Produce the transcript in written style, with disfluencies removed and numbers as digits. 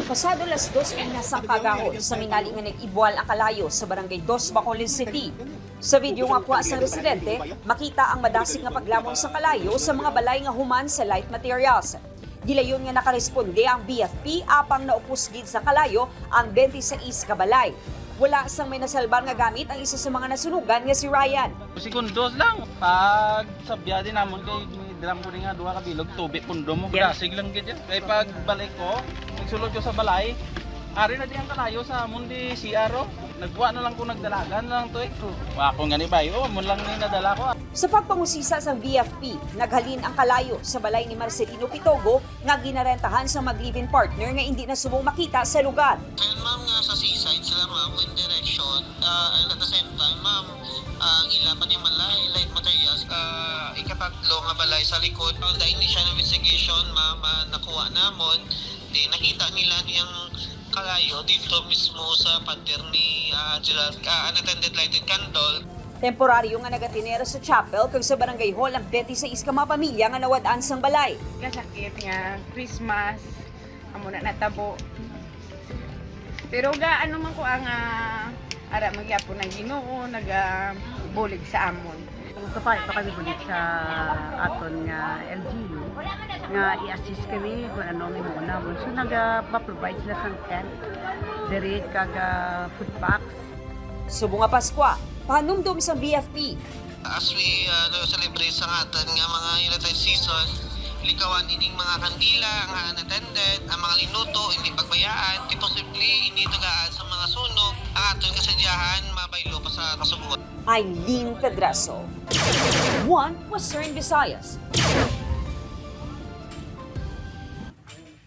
Pasado las 2 ay nasang kagahon sa minali nga nag-ibwal ang kalayo sa barangay 2, Bacolod City. Sa video nga kuha sa residente, makita ang madasig nga paglamon sa kalayo sa mga balay nga human sa light materials. Gilayon nga nakaresponde ang BFP apang naupos gid sa kalayo ang 26 ka balay. Wala sang may nasalbar nga gamit ang isa sa mga nasunugan nga si Ryan. Segundos lang. Pag sabya din namon kay dram ko nga duha ka bilog tubig pundo mo dasig lang gid yan. Kay pag balik ko, nagsulod ko sa balay, ari na di ang kalayo sa amon di CR. Nagwa na lang ko nagdalagan lang to eh. Wa ko nga ni bayo, mo lang ni nadala ko. Sa pagpangusisa sa BFP, naghalin ang kalayo sa balay ni Marcelino Pitogo nga ginarentahan sa mag-live-in partner nga hindi na subong makita sa lugar. And ma'am, nga sa seaside sila ma'am, wind direction, and at the same time ma'am, ang ilapan yung malay, light materials, ikatatlo nga balay sa likod. The initial investigation ma'am, nakuha namon, di nakita nila niyang kalayo dito mismo sa pader ni Gerald, unattended lighted candle. Temporaryo nga nagatinera sa chapel kag sa barangay hall ang 26 ka mga pamilya nga nawad-an sang balay. Kasakit nga Christmas amo na natabo. Pero ga ano man ko ang ara magyapon ng Ginoo bulig sa amon. Kapay pa kami bulit sa aton nga LGU nga i-assist kami kung ano ang muna. So nagpa-provide sila sa tent, diri kag food packs. Subong nga Paskwa, panumdum sa BFP. As we celebrate sa atin nga mga United season, likawan ining mga kandila nga unattended, ang mga linuto hindi pagbayaan, possibly hindi tagaan sa mga sunog, ang aton kasadyahan mabaylo pa sa kasubuan. Eileen Pedraso. One Western Visayas.